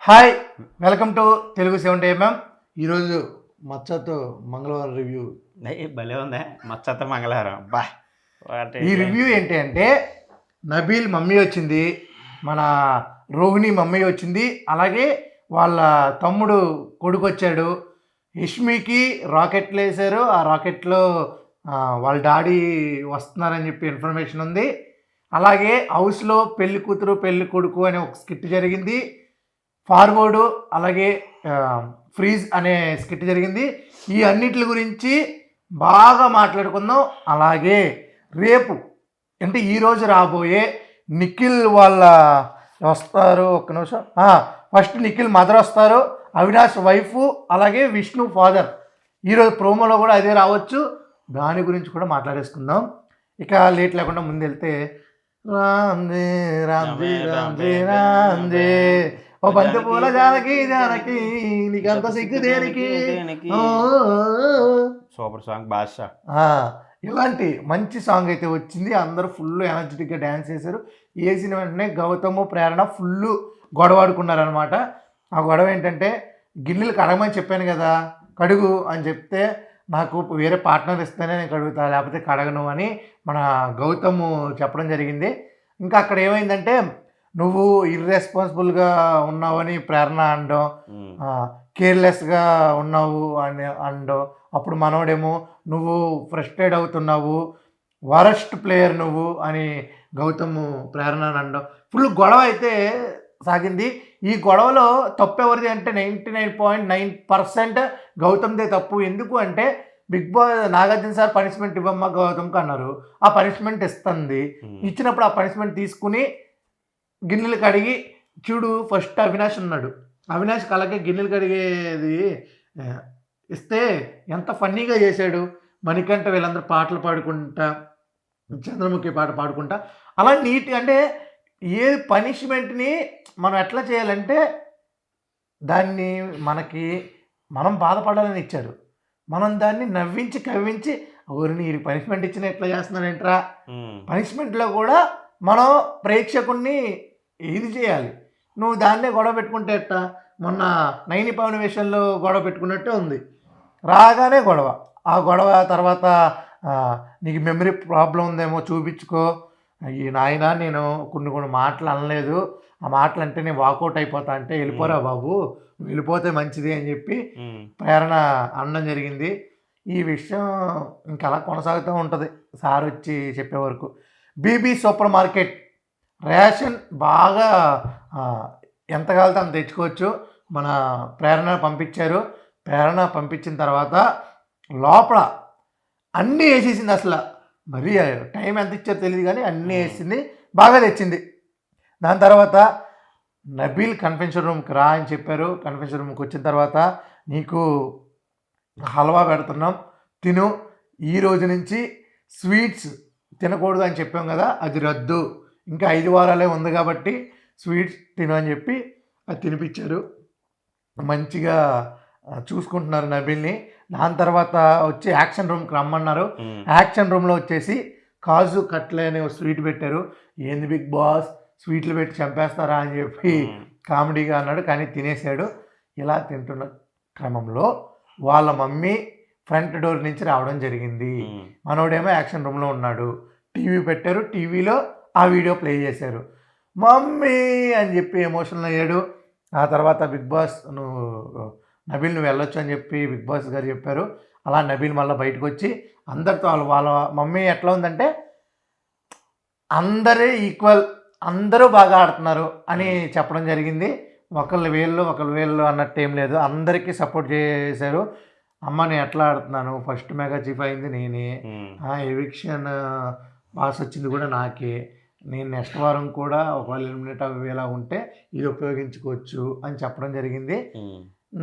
Hi, welcome to Telugu 70mm. ఈరోజు మచ్చతో మంగళవారం review. భలే ఉందా మచ్చత మంగళవారం బా. ఈ రివ్యూ ఏంటి అంటే నబీల్ మమ్మీ వచ్చింది, మన రోహిణి మమ్మీ వచ్చింది, అలాగే వాళ్ళ తమ్ముడు కొడుకు వచ్చాడు. యష్మికి రాకెట్లు వేశారు, ఆ రాకెట్లో వాళ్ళ డాడీ వస్తున్నారని చెప్పి ఇన్ఫర్మేషన్ ఉంది. అలాగే హౌస్లో పెళ్లి కూతురు పెళ్లి కొడుకు అనే ఒక స్కిట్ జరిగింది. ఫార్వర్డు అలాగే ఫ్రీజ్ అనే స్కిట్ జరిగింది. ఈ అన్నిటి గురించి బాగా మాట్లాడుకుందాం. అలాగే రేపు అంటే ఈరోజు రాబోయే నిఖిల్ వాళ్ళ వస్తారు. ఒక్క నిమిషం, ఫస్ట్ నిఖిల్ మదర్ వస్తారు, అవినాష్ వైఫ్, అలాగే విష్ణు ఫాదర్. ఈరోజు ప్రోమోలో కూడా అదే రావచ్చు. దాని గురించి కూడా మాట్లాడేసుకుందాం. ఇక లేట్ లేకుండా ముందు వెళ్తే రాందే రాందే రాందే రాందే ఓ బంతి పూల జానకి జానకి నీకంత సిగ్గు దేనికి. Super song Baadshah. ఇలాంటి మంచి సాంగ్ అయితే వచ్చింది. అందరూ ఫుల్ ఎనర్జెటిక్గా డ్యాన్స్ చేశారు. వేసిన వెంటనే గౌతము ప్రేరణ ఫుల్ గొడవాడుకున్నారనమాట. ఆ గొడవ ఏంటంటే గిన్నెలు కడగమని చెప్పాను కదా, కడుగు అని చెప్తే నాకు వేరే పార్ట్నర్ ఇస్తేనే నేను కడుగుతా, లేకపోతే కడగను అని మన గౌతము చెప్పడం జరిగింది. ఇంకా అక్కడ ఏమైందంటే నువ్వు ఇర్రెస్పాన్సిబుల్గా ఉన్నావని ప్రేరణ అనడం, కేర్లెస్గా ఉన్నావు అని అనడం. అప్పుడు మనోడేమో నువ్వు ఫ్రస్ట్రేట్ అవుతున్నావు, వరస్ట్ ప్లేయర్ నువ్వు అని గౌతమ్ ప్రేరణ అనడం. ఫుల్ గొడవ అయితే సాగింది. ఈ గొడవలో తప్పు ఎవరిది అంటే 99.9% గౌతమ్దే తప్పు. ఎందుకు అంటే Bigg Boss Nagarjuna sir punishment ఇవ్వమ్మా గౌతమ్కి అన్నారు. ఆ పనిష్మెంట్ ఇస్తుంది. ఇచ్చినప్పుడు ఆ పనిష్మెంట్ తీసుకుని గిన్నెలు కడిగి చూడు. ఫస్ట్ అవినాష్ ఉన్నాడు, అవినాష్ అలాగే గిన్నెలు కడిగేది ఇస్తే ఎంత ఫన్నీగా చేశాడు. మణికంఠ వీళ్ళందరూ పాటలు పాడుకుంటా, చంద్రముఖి పాట పాడుకుంటా అలా నీట్. అంటే ఏ పనిష్మెంట్ని మనం ఎట్లా చేయాలంటే దాన్ని మనం బాధపడాలని ఇచ్చారు, మనం దాన్ని నవ్వించి కవ్వించి ఊరిని ఈ పనిష్మెంట్ ఇచ్చిన ఎట్లా చేస్తున్నానంటరా. పనిష్మెంట్లో కూడా మనం ప్రేక్షకుడిని ఇది చేయాలి. నువ్వు దాన్నే గొడవ పెట్టుకుంటే ఎట్టా. మొన్న నైని పవన్ విషయంలో గొడవ పెట్టుకున్నట్టే ఉంది. రాగానే గొడవ, ఆ గొడవ తర్వాత నీకు మెమరీ ప్రాబ్లం ఉందేమో చూపించుకో. ఈ నాయన నేను కొన్ని మాటలు అనలేదు, ఆ మాటలు అంటే నేను వాకౌట్ అయిపోతా అంటే వెళ్ళిపోరా బాబు, వెళ్ళిపోతే మంచిది అని చెప్పి ప్రేరణ అనడం జరిగింది. ఈ విషయం ఇంకా అలా కొనసాగుతూ ఉంటుంది సార్ వచ్చి చెప్పే వరకు. బీబీ సూపర్ మార్కెట్ రేషన్ బాగా ఎంత కావాలితే అంత తెచ్చుకోవచ్చు. మన ప్రేరణ పంపించారు. ప్రేరణ పంపించిన తర్వాత లోపల అన్నీ వేసేసింది. అసలు మరీ టైం ఎంత ఇచ్చారో తెలియదు కానీ అన్నీ వేసింది, బాగా తెచ్చింది. దాని తర్వాత నబీల్ కన్ఫెన్షన్ రూమ్కి రా అని చెప్పారు. కన్ఫెన్షన్ రూమ్కి వచ్చిన తర్వాత నీకు హల్వా పెడుతున్నాం, తిను. ఈ రోజు నుంచి స్వీట్స్ తినకూడదు అని చెప్పాం కదా, అది రద్దు. ఇంకా 5 వారాలే ఉంది కాబట్టి స్వీట్స్ తిను అని చెప్పి అది తినిపించారు. మంచిగా చూసుకుంటున్నారు నబీల్ని. దాని తర్వాత వచ్చి యాక్షన్ రూమ్కి రమ్మన్నారు. యాక్షన్ రూమ్లో వచ్చేసి కాజు కట్లే అనే స్వీట్ పెట్టారు. ఏంది బిగ్ బాస్ స్వీట్లు పెట్టి చంపేస్తారా అని చెప్పి కామెడీగా అన్నాడు, కానీ తినేసాడు. ఇలా తింటున్న క్రమంలో వాళ్ళ మమ్మీ ఫ్రంట్ డోర్ నుంచి రావడం జరిగింది. మనోడేమో యాక్షన్ రూమ్లో ఉన్నాడు. టీవీ పెట్టారు, టీవీలో ఆ వీడియో ప్లే చేశారు. మమ్మీ అని చెప్పి ఎమోషనల్ అయ్యాడు. ఆ తర్వాత బిగ్ బాస్ నబీల్ నువ్వు వెళ్ళొచ్చు అని చెప్పి బిగ్ బాస్ గారు చెప్పారు. అలా నబీల్ మళ్ళీ బయటకు వచ్చి అందరితో వాళ్ళ మమ్మీ ఎట్లా ఉందంటే అందరే ఈక్వల్, అందరూ బాగా ఆడుతున్నారు అని చెప్పడం జరిగింది. ఒకళ్ళు వేళ్ళు అన్నట్టు ఏం లేదు, అందరికీ సపోర్ట్ చేశారు. అమ్మ నేను ఎట్లా ఆడుతున్నాను, ఫస్ట్ మెగా చీఫ్ అయింది నేనే, ఎవిక్షన్ పాస్ వచ్చింది కూడా నాకే, నేను నెక్స్ట్ వారం కూడా ఒకవేళ ఎలిమినేట్ అయ్యేలా ఉంటే ఇది ఉపయోగించుకోవచ్చు అని చెప్పడం జరిగింది.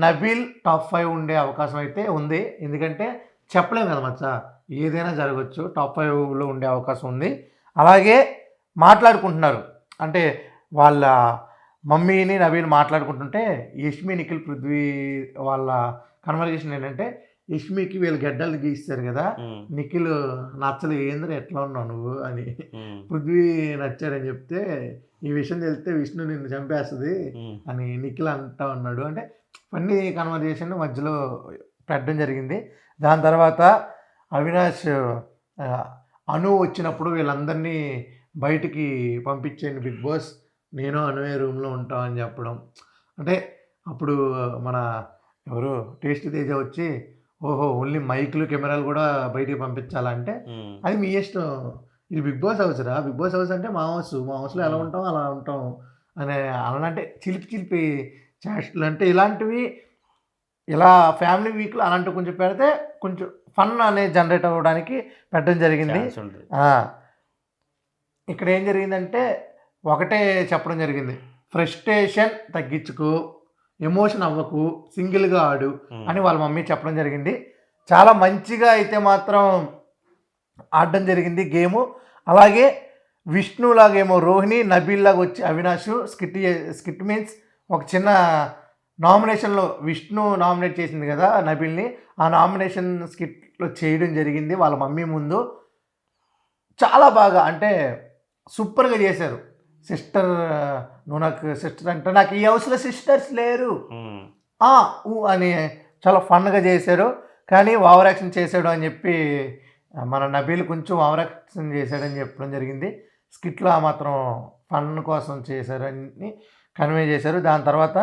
నబీల్ టాప్ 5 ఉండే అవకాశం అయితే ఉంది. ఎందుకంటే చెప్పలేము కదా మచ్చా, ఏదైనా జరగవచ్చు. టాప్ 5లో ఉండే అవకాశం ఉంది. అలాగే మాట్లాడుకుంటున్నారు అంటే వాళ్ళ మమ్మీని నబీల్ మాట్లాడుకుంటుంటే యష్మి నిఖిల్ పృథ్వీ వాళ్ళ కన్వర్జేషన్ ఏంటంటే యష్మికి వీళ్ళు గెడ్డలు గీస్తారు కదా, నిఖిల్ నచ్చలు ఏంద్ర ఎట్లా ఉన్నావు నువ్వు అని, పృథ్వీ నచ్చాడని చెప్తే ఈ విషయం తెలిస్తే విష్ణు నిన్ను చంపేస్తుంది అని నిఖిల్ అంటా ఉన్నాడు. అంటే ఫన్నీ కన్వర్జేషన్ మధ్యలో పెట్టడం జరిగింది. దాని తర్వాత అవినాష్ అను వచ్చినప్పుడు వీళ్ళందరినీ బయటికి పంపించేయండి బిగ్ బాస్, నేను అనువే రూమ్లో ఉంటామని చెప్పడం. అంటే అప్పుడు మన ఎవరు టేస్టీ తేజ వచ్చి ఓహో ఓన్లీ మైకులు కెమెరాలు కూడా బయటికి పంపించాలంటే అది మీ ఇష్టం, ఇది బిగ్ బాస్ హౌస్ రా, బిగ్ బాస్ హౌస్ అంటే మా హౌస్లో ఎలా ఉంటాం అలా ఉంటాం అనే అలాంటి చిలిపి చేష్టలు అంటే ఇలాంటివి ఇలా ఫ్యామిలీ వీక్లో అలాంటివి కొంచెం పెడితే కొంచెం ఫన్ అనేది జనరేట్ అవ్వడానికి పెట్టడం జరిగింది. ఇక్కడ ఏం జరిగిందంటే ఒకటే చెప్పడం జరిగింది, ఫ్రస్ట్రేషన్ తగ్గించుకో, ఎమోషన్ అవ్వకు, సింగిల్గా ఆడు అని వాళ్ళ మమ్మీ చెప్పడం జరిగింది. చాలా మంచిగా అయితే మాత్రం ఆడడం జరిగింది గేము. అలాగే విష్ణులాగేమో రోహిణి, నబీల్ లాగా వచ్చి అవినాష్ స్కిట్ మీన్స్ ఒక చిన్న నామినేషన్లో విష్ణు నామినేట్ చేసింది కదా నబీల్ని, ఆ నామినేషన్ స్కిట్లో చేయడం జరిగింది వాళ్ళ మమ్మీ ముందు. చాలా బాగా అంటే సూపర్గా చేశారు. సిస్టర్ నువ్వు నాకు సిస్టర్ అంటే నాకు ఈ హౌస్లో సిస్టర్స్ లేరు అని చాలా ఫన్గా చేశారు. కానీ ఓవర్ యాక్షన్ చేశాడు అని చెప్పి మన నబీల్ కొంచెం ఓవర్ యాక్షన్ చేశాడని చెప్పడం జరిగింది. స్కిట్లో మాత్రం ఫన్ కోసం చేశారని కన్వే చేశారు. దాని తర్వాత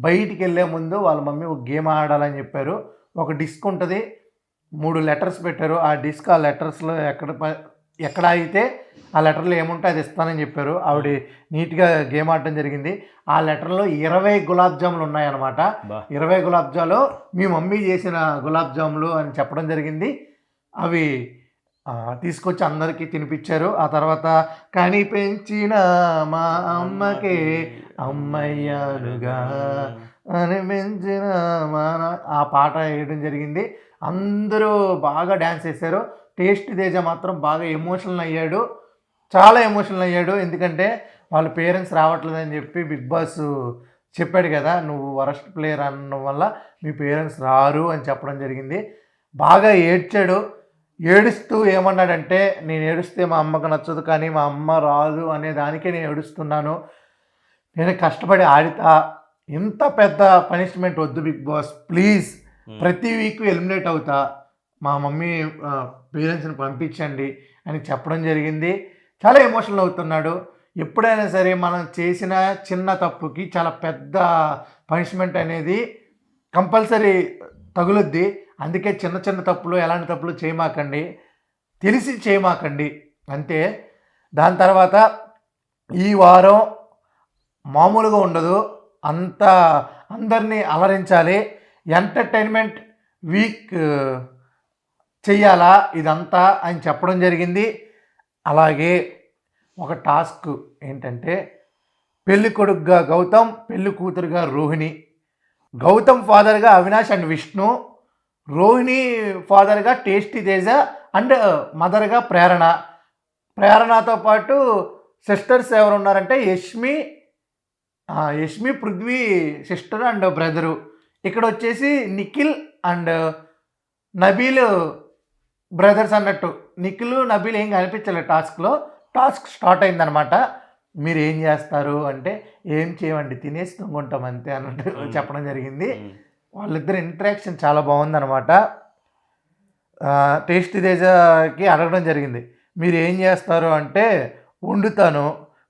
బయటికి వెళ్ళే ముందు వాళ్ళ మమ్మీ ఒక గేమ్ ఆడాలని చెప్పారు. ఒక డిస్క్ ఉంటుంది, 3 లెటర్స్ పెట్టారు. ఆ డిస్క్ ఆ లెటర్స్లో ఎక్కడ అయితే ఆ లెటర్లో ఏముంటే అది ఇస్తానని చెప్పారు. ఆవిడ నీట్గా గేమ్ ఆడటం జరిగింది. ఆ లెటర్లో 20 గులాబ్ జాములు ఉన్నాయన్నమాట. 20 గులాబ్ జాములు మీ మమ్మీ చేసిన గులాబ్ జాములు అని చెప్పడం జరిగింది. అవి తీసుకొచ్చి అందరికీ తినిపించారు. ఆ తర్వాత కని పెంచిన మా అమ్మకే అమ్మయ్యానుగా అని పెంచిన మా ఆ పాట వేయడం జరిగింది. అందరూ బాగా డ్యాన్స్ చేశారు. టేస్టీ తేజ మాత్రం బాగా ఎమోషనల్ అయ్యాడు, చాలా ఎమోషనల్ అయ్యాడు. ఎందుకంటే వాళ్ళ పేరెంట్స్ రావట్లేదని చెప్పి బిగ్ బాస్ చెప్పాడు కదా, నువ్వు వరస్ట్ ప్లేయర్ అనడం వల్ల మీ పేరెంట్స్ రారు అని చెప్పడం జరిగింది. బాగా ఏడ్చాడు. ఏడుస్తూ ఏమన్నాడంటే, నేను ఏడుస్తే మా అమ్మకు నచ్చదు కానీ మా అమ్మ రాదు అనే దానికే నేను ఏడుస్తున్నాను, నేను కష్టపడి ఆడితా, ఇంత పెద్ద పనిష్మెంట్ వద్దు బిగ్ బాస్ ప్లీజ్, ప్రతి వీక్ ఎలిమినేట్ అవుతా, మా మమ్మీ పేరెంట్స్ని పంపించండి అని చెప్పడం జరిగింది. చాలా ఎమోషనల్ అవుతున్నాడు. ఎప్పుడైనా సరే మనం చేసిన చిన్న తప్పుకి చాలా పెద్ద పనిష్మెంట్ అనేది కంపల్సరీ తగులుద్ది. అందుకే చిన్న చిన్న తప్పులు ఎలాంటి తప్పులు చేయమాకండి, తెలిసి చేయమాకండి అంతే. దాని తర్వాత ఈ వారం మామూలుగా ఉండదు, అంతా అందరినీ అలరించాలి, ఎంటర్టైన్మెంట్ వీక్ చెయ్యాలా ఇదంతా అని చెప్పడం జరిగింది. అలాగే ఒక టాస్క్ ఏంటంటే, పెళ్ళి కొడుకుగా గౌతమ్, పెళ్ళి కూతురుగా రోహిణి, గౌతమ్ ఫాదర్గా అవినాష్ అండ్ విష్ణు, రోహిణి ఫాదర్గా టేస్టీ తేజ అండ్ మదర్గా ప్రేరణ. ప్రేరణతో పాటు సిస్టర్స్ ఎవరు ఉన్నారంటే Yashmi, Prithvi sister and brother. ఇక్కడ వచ్చేసి నిఖిల్ అండ్ నబీల్ బ్రదర్స్ అన్నట్టు. నిఖిల్ నబీల్ ఏం కనిపించలేదు టాస్క్లో. టాస్క్ స్టార్ట్ అయిందనమాట. మీరు ఏం చేస్తారు అంటే, ఏం చేయమండి తినేసి తొంగుంటాం అంతే అన్నట్టు చెప్పడం జరిగింది. వాళ్ళిద్దరు ఇంటరాక్షన్ చాలా బాగుందనమాట. టేస్టీ తేజకి అడగడం జరిగింది, మీరు ఏం చేస్తారు అంటే వండుతాను,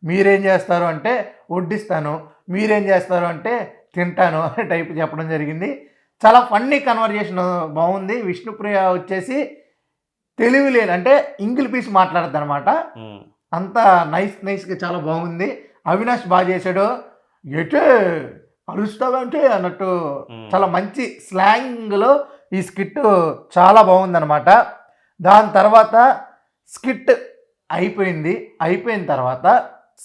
మీరేం చేస్తారు అంటే వడ్డిస్తాను, మీరేం చేస్తారు అంటే తింటాను అనే టైప్ చెప్పడం జరిగింది. చాలా ఫన్నీ కన్వర్జేషన్ బాగుంది. విష్ణుప్రియ వచ్చేసి తెలివి లేని అంటే ఇంగిల్ పీస్ మాట్లాడద్దు అనమాట. అంతా నైస్గా చాలా బాగుంది. అవినాష్ బాగా చేశాడు, ఎటే అరుస్తావంటే అన్నట్టు చాలా మంచి స్లాంగ్లో ఈ స్కిట్ చాలా బాగుందనమాట. దాని తర్వాత స్కిట్ అయిపోయిన తర్వాత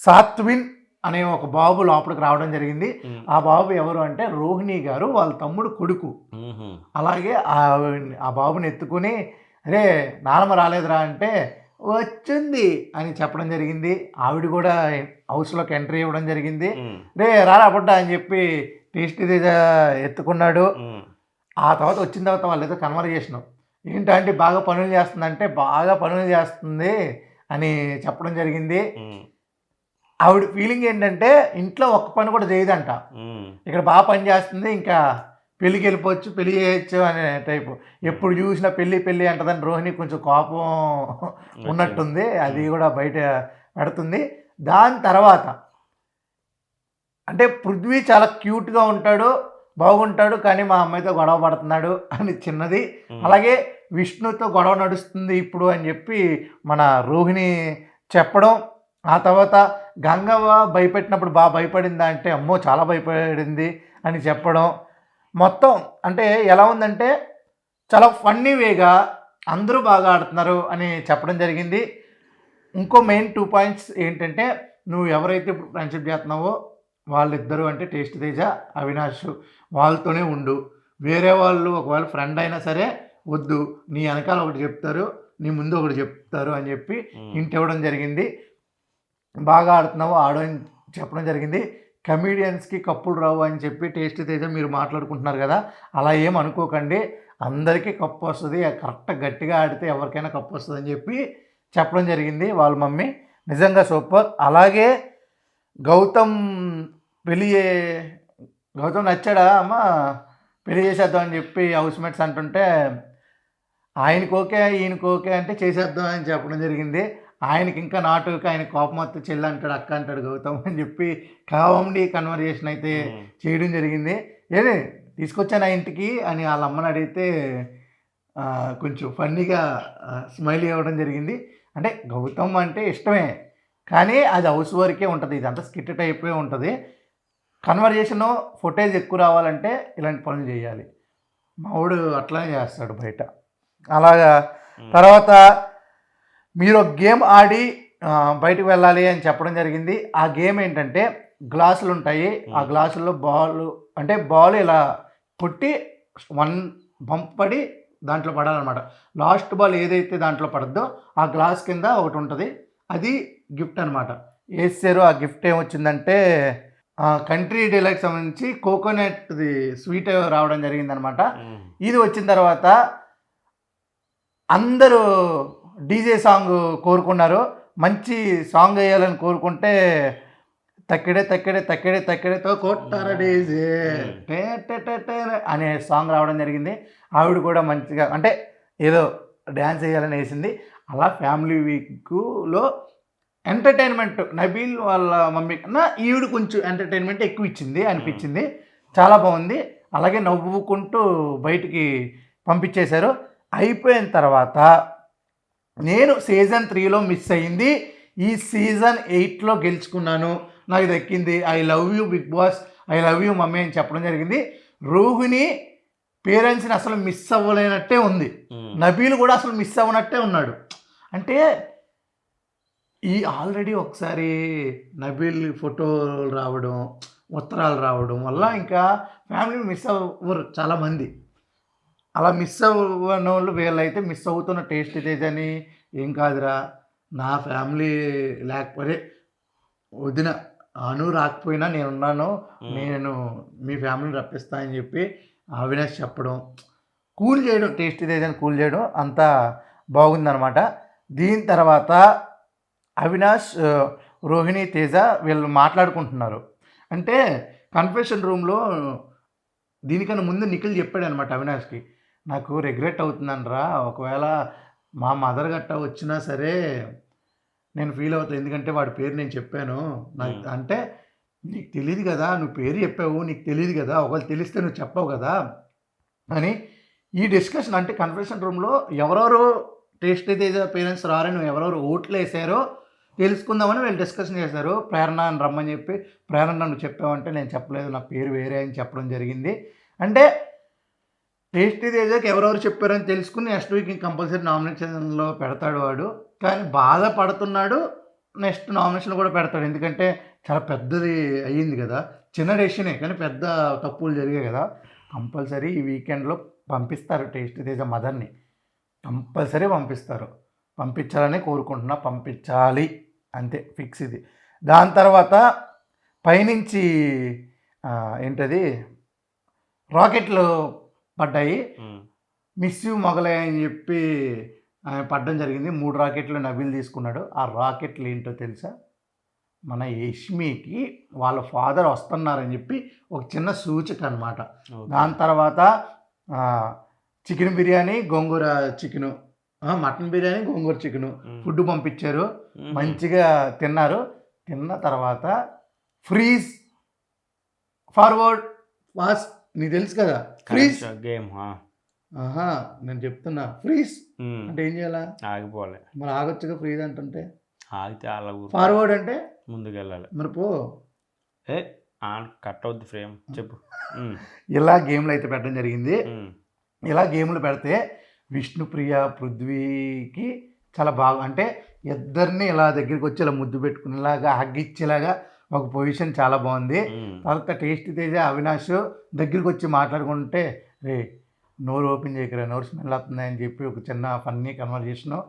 సాత్విన్ అనే ఒక బాబు లోపలికి రావడం జరిగింది. ఆ బాబు ఎవరు అంటే రోహిణి గారు వాళ్ళ తమ్ముడు కొడుకు. అలాగే ఆ బాబుని ఎత్తుకుని, అరే నానమ్మ రాలేదురా అంటే వచ్చింది అని చెప్పడం జరిగింది. ఆవిడ కూడా హౌస్లోకి ఎంట్రీ ఇవ్వడం జరిగింది. రే రారా పుట్ట అని చెప్పి టేస్టీ తేజ ఎత్తుకున్నాడు. ఆ తర్వాత వచ్చిన తర్వాత వాళ్ళేదో కన్వర్జేషను. ఏంటంటే బాగా పనులు చేస్తుందంటే, బాగా పనులు చేస్తుంది అని చెప్పడం జరిగింది. హ్మ్. ఆవిడ ఫీలింగ్ ఏంటంటే, ఇంట్లో ఒక్క పని కూడా చేయదంట. హ్మ్. ఇక్కడ బాగా పని చేస్తుంది. ఇంకా పెళ్ళికెళ్ళిపోవచ్చు, పెళ్లి చేయొచ్చు అనే టైపు. హ్మ్. ఎప్పుడు చూసినా పెళ్లి, పెళ్లి అంటదని రోహిణి కొంచెం కోపం వచ్చింది. ఉన్నట్టుంది. అది హ్మ్. కూడా బయట పెడుతుంది. దాని తర్వాత అంటే పృథ్వీ చాలా క్యూట్‌గా ఉంటాడు, బాగుంటాడు. కానీ మా అమ్మాయితో గొడవ పడుతున్నాడు అని చిన్నది. హ్మ్. అలాగే విష్ణుతో గొడవ నడుస్తుంది ఇప్పుడు అని చెప్పి మన రోహిణి చెప్పడం. ఆ తర్వాత గంగవ్వ భయపెట్టినప్పుడు భయపడిందా అంటే, అమ్మో! చాలా భయపడింది అని చెప్పడం. మొత్తం అంటే ఎలా ఉందంటే చాలా ఫన్నీ వేగా అందరూ బాగా ఆడుతున్నారు అని చెప్పడం జరిగింది. ఇంకో మెయిన్ 2 పాయింట్స్ ఏంటంటే, నువ్వు ఎవరైతే ఇప్పుడు ఫ్రెండ్‌షిప్ చేస్తున్నావో వాళ్ళిద్దరూ అంటే టేస్టీ తేజ, అవినాష్ వాళ్ళతోనే ఉండు. వేరే వాళ్ళు ఒకవేళ ఫ్రెండ్ అయినా సరే వద్దు. నీ ఎనకాల ఒకటి చెప్తారు. నీ ముందు ఒకటి చెప్తారు అని చెప్పి హ్మ్. హింట్ ఇవ్వడం జరిగింది. బాగా ఆడుతున్నావు ఆడు అని చెప్పడం జరిగింది. కమెడియన్స్‌కి కప్పులు రావు అని చెప్పి టేస్టీ తేజ మీరు మాట్లాడుకుంటున్నారు కదా! అలా ఏం అనుకోకండి. అందరికీ కప్పొస్తది. కరెక్ట్‌గా గట్టిగా ఆడితే ఎవరికైనా కప్పొస్తదని చెప్పి చెప్పడం జరిగింది వాళ్ళ మమ్మీ. నిజంగా సూపర్. అలాగే గౌతమ్ పెళ్లి గౌతమ్ నచ్చాడా అమ్మ? పెళ్లి చేసేద్దాం అని చెప్పి హౌస్‌మేట్స్ అంటుంటే, ఆయనకి ఓకే, ఈయనకి ఓకే అంటే చేసేద్దాం అని చెప్పడం జరిగింది. ఆయనకి ఇంకా నాట్ ఓకే. ఆయనకి కోపం వస్తే చెల్లి అంటాడు, అక్క అంటాడు గౌతమ్ అని చెప్పి కామెడీ కన్వర్జేషన్ అయితే హ్మ్. చేయడం జరిగింది. ఏది తీసుకొచ్చానా ఇంటికి అని ఆళ్ళ అమ్మని అడిగితే కొంచెం ఫన్నీగా స్మైలీ ఇవ్వడం జరిగింది. అంటే గౌతమ్ అంటే ఇష్టమే. కానీ అది హౌస్ వరకే ఉంటది. ఇదంతా స్కిట్ టైపే ఉంటది. కన్వర్జేషను, ఫుటేజ్ ఎక్కువ రావాలంటే ఇలాంటి పనులు చేయాలి. మావోడు అట్లనే చేస్తాడు బయట. అలాగా హ్మ్. తర్వాత మీరు ఒక గేమ్ ఆడి బయటకి వెళ్ళాలి అని చెప్పడం జరిగింది. ఆ గేమ్ ఏంటంటే గ్లాసులుంటాయి. ఆ హ్మ్. గ్లాసుల్లో అంటే బాల్ ఇలా కొట్టి 1 బంప్ పడి దాంట్లో పడాలనమాట. లాస్ట్ బాల్ ఏదైతే దాంట్లో పడద్దో ఆ గ్లాస్ కింద ఒకటుంటది. అది గిఫ్ట్ అనమాట. ఏసేశారు. ఆ గిఫ్ట్ ఏమొచ్చిందంటే కంట్రీ డీలక్స్ సంబంధించి కోకోనట్‌ది స్వీట్ రావడం జరిగిందనమాట. హ్మ్. ఇది వచ్చిన తర్వాత అందరూ డీజే సాంగ్ కోరుకున్నారు. మంచి సాంగ్ ఎయ్యాలని కోరుకుంటే 'తక్కిడే తక్కిడే తక్కిడే తక్కిడేతో కొట్టార డీజే హ్మ్. టే టే టే టే' అనే సాంగ్ రావడం జరిగింది. ఆవిడ కూడా మంచిగా అంటే ఏదో డాన్స్ ఎయ్యాలని ఎసింది. అలా ఫ్యామిలీ వీకులో ఎంటర్‌టైన్‌మెంట్ నబీల్ వాళ్ళ మమ్మీ కన్నా ఈవిడ కొంచెం ఎంటర్‌టైన్‌మెంట్ ఎక్కువిచ్చింది హ్మ్. అనిపిచ్చింది. చాలా బావుంది. అలాగే నవ్వుకుంటూ బయటికి పంపించేశారు. అయిపోయిన తర్వాత నేను సీజన్ 3లో మిస్ అయింది. ఈ సీజన్ 8లో గెలుచుకున్నాను. నాకు దక్కింది. I love you Big Boss. I love you mummy అని చెప్పడం జరిగింది. రోహిణి పేరెంట్స్‌ని అసలు మిస్ అవ్వలేనట్టే ఉంది. హ్మ్. నబీల్ కూడా అసలు మిస్ అవ్వనట్టే ఉన్నాడు. అంటే ఆల్రెడీ ఒకసారి నబీల్ ఫోటోలు రావడం, ఉత్తరాలు రావడం వల్ల హ్మ్. ఇంకా ఫ్యామిలీ మిస్ అవ్వరు చాలామంది. అలా మిస్ అవ్వనోళ్ళు వీళ్ళైతే మిస్ అవుతున్న టేస్టీ తేజని ఏం కాదురా నా ఫ్యామిలీ లేకపోతే వదిన అను రాకపోయినా నేనున్నాను. హ్మ్. నేను మీ ఫ్యామిలీని రప్పిస్తా అని చెప్పి అవినాష్ చెప్పడం. కూల్ చేయడం టేస్టీ తేజని కూల్ చేయడం అంతా బాగుందనమాట. దీని తర్వాత అవినాష్, రోహిణి, తేజ వీళ్ళు మాట్లాడుకుంటున్నారు. అంటే కన్ఫెషన్ రూమ్‌లో దీనికన్నా ముందు నిఖిల్ చెప్పాడనమాట అవినాష్‌కి. నాకు రిగ్రెట్ అవుతుందనరా! ఒకవేళ మా మదర్ గట్టా వచ్చినా సరే నేను ఫీల్ అవుతా. ఎందుకంటే వాడి పేరు నేను చెప్పాను. నాకు హ్మ్. అంటే నీకు తెలీదు గదా! నువ్వు పేరు చెప్పావు. నీకు తెలీదు గదా! ఒకవేళ తెలిస్తే నువ్వు చెప్పవు గదా! అని ఈ డిస్కషన్ అంటే కన్ఫెషన్ రూమ్‌లో ఎవరెవరు టేస్టీ తేజ పేరెంట్స్ రారని ఎవరెవరు ఓట్లేసారో తెలుసుకుందామని వీళ్ళు డిస్కషన్ చేశారు. ప్రేరణని రమ్మని చెప్పి, ప్రేరణ నువ్వు చెప్పావంటే నేను చెప్పలేదు. నా పేరు వేరే అని చెప్పడం జరిగింది. అంటే టేస్టీ తేజకి ఎవరెవరు చెప్పారని తెలుసుకొని నెక్స్ట్ వీక్ కంపల్సరీ నామినేషన్‌లో పెడతాడు వాడు. కానీ బాధపడుతున్నాడు. నెక్స్ట్ నామినేషన్ కూడా పెడతాడు. ఎందుకంటే చాలా పెద్దది అయ్యింది గదా! చిన్న డెసిషనే కానీ పెద్ద తప్పులు జరిగాయి గదా! కంపల్సరీ ఈ వీకెండ్‌లో పంపిస్తారు టేస్టీ తేజ మదర్‌ని. కంపల్సరీ పంపిస్తారు. పంపించాలని కోరుకుంటున్నా. పంపించాలి. అంతే ఫిక్స్ ఇది. దాని తర్వాత పైనుంచి ఏంటది రాకెట్లు పడ్డాయి. ఉమ్. మిస్ యూ మొగలే అని చెప్పి ఆయన పడ్డం జరిగింది. 3 రాకెట్లు నబీల్ తీసుకున్నాడు. ఆ రాకెట్లు ఏంటో తెలుసా? మన యష్మికి వాళ్ళ ఫాదర్ వస్తున్నారని చెప్పి ఒక చిన్న సూచిక అనమాట. ఓకే. దాని తర్వాత చికెన్ బిర్యానీ, గోంగూర చికెను, మటన్ బిర్యానీ, గోంగూర చికెను ఫుడ్ పంపించారు. మంచిగా తిన్నారు. తిన్న తర్వాత ఫ్రీజ్, ఫార్వర్డ్, ఫాస్ట్, నీకు తెలుసు కదా ఫ్రీజ్. గేమ్ నేను చెప్తున్నా ఫ్రీజ్ అంటే ఏం చేయాలా? ఆగిపోవాలి. మరి ఆగొచ్చుగా ఫ్రీజ్ అంటుంటే. ఆగితే అలా ఫార్వర్డ్ అంటే ముందుకెళ్ళాలి. మరి పో. కట్ అవుద్ది ఫ్రేమ్. చెప్పు. ఇలా గేమ్లు అయితే పెట్టడం జరిగింది. ఇలా గేమ్లు పెడితే విష్ణుప్రియ, పృథ్వీకి చాలా బాగా, అంటే ఇద్దరిని ఇలా దగ్గరికి వచ్చి ఇలా ముద్దు పెట్టుకునేలాగా హగ్గిచ్చేలాగా ఒక పొజిషన్ చాలా బాగుంది. తర్వాత టేస్టీ తేజ, అవినాష్ దగ్గరికి వచ్చి మాట్లాడుకుంటే, రే నోరు ఓపెన్ చేయకరా, నోరు స్మెల్ అవుతుంది అని చెప్పి ఒక చిన్న ఫన్నీ కన్వర్జేషను.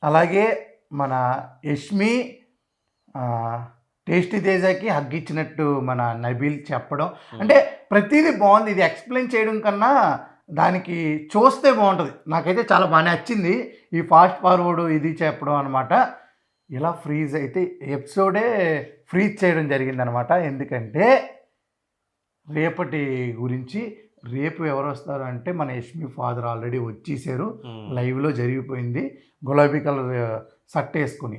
అలాగే మన యష్మి టేస్టీ తేజకి హగ్ ఇచ్చినట్టు మన నబీల్ చెప్పడం, అంటే ప్రతిదీ బాగుంది. ఇది ఎక్స్ప్లెయిన్ చేయడం కన్నా దానికి చూస్తే బాగుంటుంది. నాకైతే చాలా బాగా నచ్చింది ఈ ఫాస్ట్ ఫార్వర్డ్ ఇది చెప్పడం అనమాట. ఇలా ఫ్రీజ్ అయితే ఎపిసోడే ఫ్రీజ్ చేయడం జరిగిందనమాట. ఎందుకంటే రేపటి గురించి, రేపు ఎవరు వస్తారు అంటే మన యష్మి ఫాదర్ ఆల్రెడీ వచ్చేసారు. లైవ్లో జరిగిపోయింది గులాబీ కలర్ షర్ట్ వేసుకుని.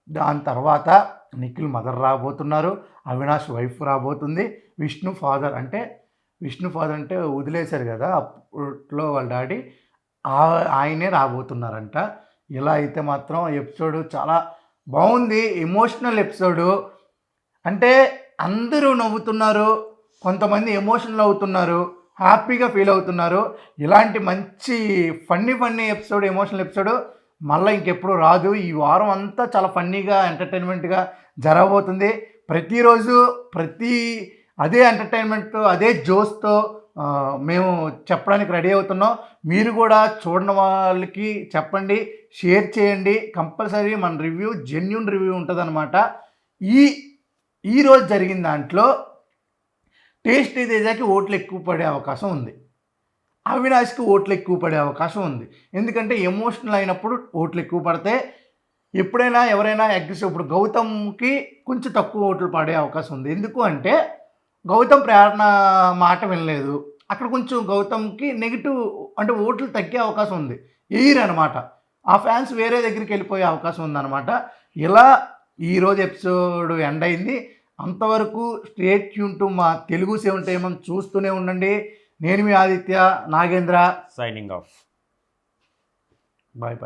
దాని తర్వాత నిఖిల్ మదర్ రాబోతున్నారు, అవినాష్ వైఫ్ రాబోతుంది, విష్ణు ఫాదర్ అంటే వదిలేశారు కదా అప్పట్లో వాళ్ళ డాడీ, ఆయనే రాబోతున్నారంట. ఇలా అయితే మాత్రం ఎపిసోడ్ చాలా బాగుంది. Emotional episode. అంటే అందరూ నవ్వుతున్నారు, కొంతమంది ఎమోషనల్ అవుతున్నారు, హ్యాపీగా ఫీల్ అవుతున్నారు. ఇలాంటి మంచి ఫన్నీ ఎపిసోడ్, ఎమోషనల్ ఎపిసోడ్ మళ్ళీ ఇంకెప్పుడు రాదు. ఈ వారం అంతా చాలా ఫన్నీగా, ఎంటర్టైన్మెంట్గా జరగబోతుంది. ప్రతిరోజు అదే ఎంటర్టైన్మెంట్తో, అదే జోస్తో మేము చెప్పడానికి రెడీ అవుతున్నాం. మీరు కూడా చూడని వాళ్ళకి చెప్పండి, షేర్ చేయండి. కంపల్సరీ మన రివ్యూ జెన్యూన్ రివ్యూ ఉంటుందన్నమాట. ఈరోజు జరిగిన దాంట్లో టేస్టీ తేజకి ఓట్లు ఎక్కువ పడే అవకాశం ఉంది, అవినాష్కి ఓట్లు ఎక్కువ పడే అవకాశం ఉంది. ఎందుకంటే ఎమోషనల్ అయినప్పుడు ఓట్లు ఎక్కువ పడితే, ఎప్పుడైనా ఎవరైనా అగ్రెసివ్, ఇప్పుడు గౌతమ్కి కొంచెం తక్కువ ఓట్లు పడే అవకాశం ఉంది. ఎందుకు అంటే గౌతమ్ ప్రేరణ మాట వినలేదు, అక్కడ కొంచెం గౌతమ్కి నెగిటివ్, అంటే ఓట్లు తగ్గే అవకాశం ఉంది. అనమాట ఆ ఫ్యాన్స్ వేరే దగ్గరికి వెళ్ళిపోయే అవకాశం ఉందన్నమాట. ఇలా ఈరోజు ఎపిసోడ్ ఎండ్ అయింది. అంతవరకు స్టేట్ ట్యూన్ టు మా తెలుగు 7 టైమ్ చూస్తూనే ఉండండి. నేను మీ Aditya Nagendra, signing off. Bye.